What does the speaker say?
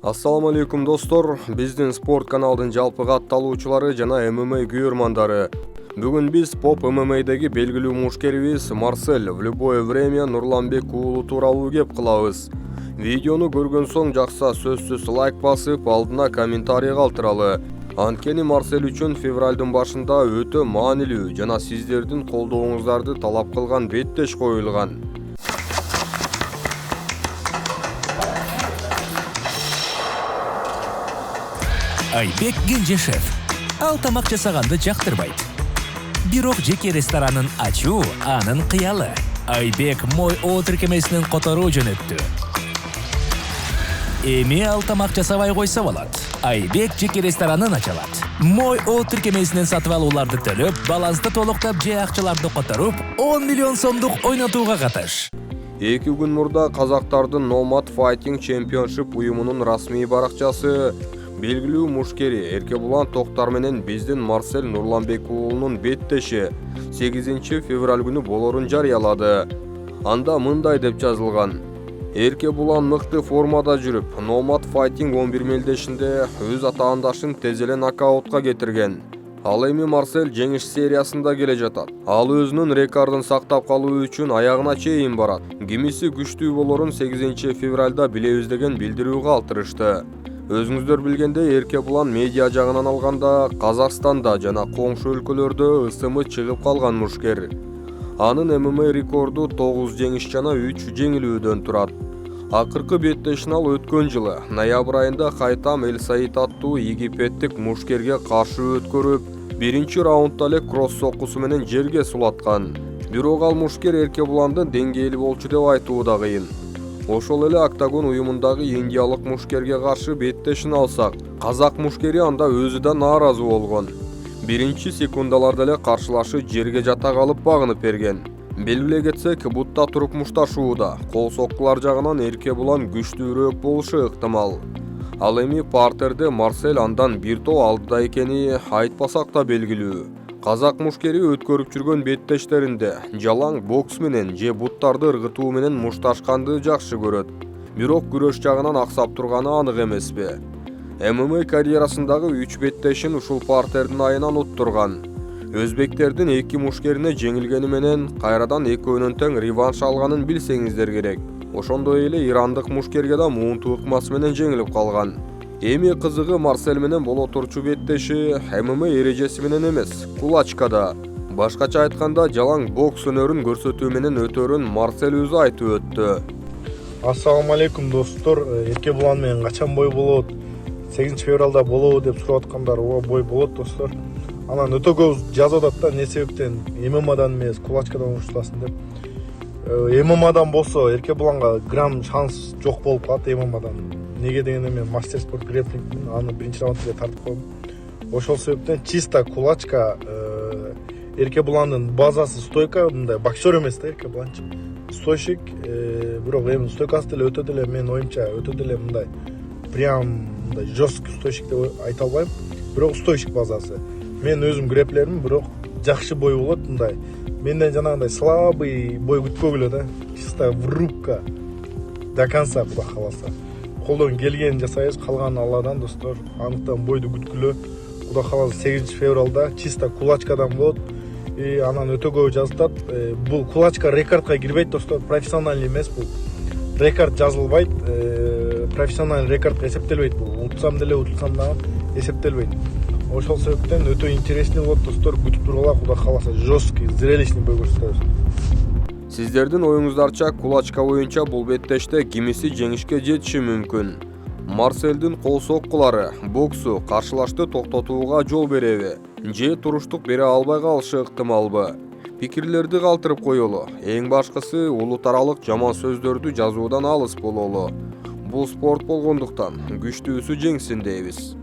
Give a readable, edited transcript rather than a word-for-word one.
Ассаламу алейкум достор, биздин спорт каналдын жалпы катталуучулары жана ММА күйөрмандары. Бүгүн биз поп ММА'деги белгилүү мушкерибиз Марсель в любое время Нурланбек уулу тууралуу кеп кылабыз. Видеону көргөн соң жакса сөзсүз лайк басып, алдына комментарий калтыралы. Анткени Марсель үчүн февралдын башында өтө маанилүү жана сиздердин колдооңуздарды талап кылган беттеш коюлган. Айбек Генжешев. Ал тамак жасаганды жактырбайт. Бирок жеке ресторанын ачуу анын кыялы. Айбек Мой О тиркемесинин которуу жөнөттү. Эми ал тамак жасабай койсо болот. Айбек жеке ресторанын ачалат. Мой О тиркемесинен сатып алууларды төлөп, балансты толуктап же акчаларды которуп, 10 миллион сомдук ойнотууга катыш. 2 күн мурда казактардын Nomad Fighting Championship уюмунун расмий баракчасы белгилүү мушкери Эркебулан Токтар менен биздин Марсель Нурланбек уулунун беттеши 8 февраль күнү болорун жарыялады. Анда мындай деп жазылган: Эркебулан мыкты формада жүрүп, Nomad Fighting 11 мелдешинде өз атаандашын тез эле нокаутка кетирген. Ал эми Марсель жеңиш сериясында келе жатат. Ал өзүнүн рекордун сактап калуу үчүн аягына чейин барат. Кимиси күчтүү болорун 8 февралда билебиз деген билдирүү калтырышты. Өзүңүздөр билгендей, Эркебулан медиа жагынан алганда Казакстанда жана коңшу өлкөлөрдө ысымы чыгып калган мушкер. Анын ММА рекорду 9 жеңиш жана 3 жеңилүүдөн турат. Акыркы беттешин ал өткөн жылы ноябрь айында Хайтам Эль Саид аттуу египеттик мушкерге каршы өткөрүп, биринчи раундда эле кросс соккусу менен жерге сулаткан. Бирок ал мушкер Эркебуландын деңгээли болчу деп айтуу да кыйын. Ошол эле октагон уюмундагы индиялык мушкерге каршы беттешин алсак, казак мушкери анда өзү да нааразы болгон. Биринчи секундаларда эле каршылашы жерге жата калып багынып берген. Белгилей кетсек, бутта туруп мушташууда кол соккулар жагынан Эркебулан күчтүүрөөк болушу ыктымал. Ал эми партерде Марсель андан бир топ алдыда экени айтпасак да белгилүү. Казак мушкери өткөрүп жүргөн беттештеринде жалаң бокс менен же буттарды ыргытуу менен мушташканды жакшы көрөт. Бирок күрөш жагынан аксап турганы анык эмеспи. ММА карьерасындагы 3 беттешин ушул партердин айынан уттурган. Өзбектердин 2 мушкерине жеңилгени менен кайрадан экөөнүн тең реванш алганын билсеңиздер керек. Ошондой эле ирандык мушкерге да муунту ыкмасы менен жеңилип калган. Эми кызыгы Марсель менен боло турчу беттеши ММА эрежеси менен эмес, кулачкада. Башкача айтканда, жалаң бокс өнөрүн көрсөтүү менен өтөрүн Марсель өзү айтып өттү. Ассаламу алейкум достор, Эркебулан менен качан бой болот? 8 февралда болобу деп сурап аткандар, ооба бой болот достор. Анан өтө көп жазып атат да, эмне себептен ММАдан эмес, кулачкадан уруштасың деп. ММАдан болсо Эркебуланга грамм шанс жок болуп калат ММАдан. Неге дегенде мен мастер спорт грэплингмин, аны биринчи раундда тартып койдум. Ошол себептен чисто кулачка Эркебуландын базасы стойка, мындай боксер эмес да Эркебуланчы. Стойщик, бирок эми стойкасы деле өтө деле менин оюмча өтө деле мындай прям мындай жесткий стойщик деп айта албайм. Бирок стойщик базасы. Мен өзүм грэплермин, бирок жакшы бой болот мындай. Менден жанагындай слабый бой күткөгүлө да. Чисто врубка до конца куда каласа. Колдон келгенин жасайбыз, калганын Алладан достор. Анықтан бойду күткүлө. Куда каласа 8 февралда чисто кулачкадан болот. Анан өтө көп жазылат. Бул кулачка рекордко кирбейт достор, профессиональный эмес бул. Рекорд жазылбайт, профессиональный рекордко эсептелбейт бул. Утсам деле, утулсам дагы эсептелбейт. Ошол себептен өтө интересный болот достор. Күтүп тургула, куда каласа жесткий, зрелищный бой көрсөтөбүз. Сиздердин оюңуздарча кулачка боюнча бул беттеште кимиси жеңишке жетиши мүмкүн? Марсельдин кол соккулары боксу каршылашты токтотууга жол береби? Же туруштук бере албай калышы ыктымалбы? Пикирлерди калтырып коелу. Эң башкысы улут аралык жаман сөздөрдү жазуудан алыс бололу. Бул спорт болгондуктан күчтүүсү жеңсин дейбиз.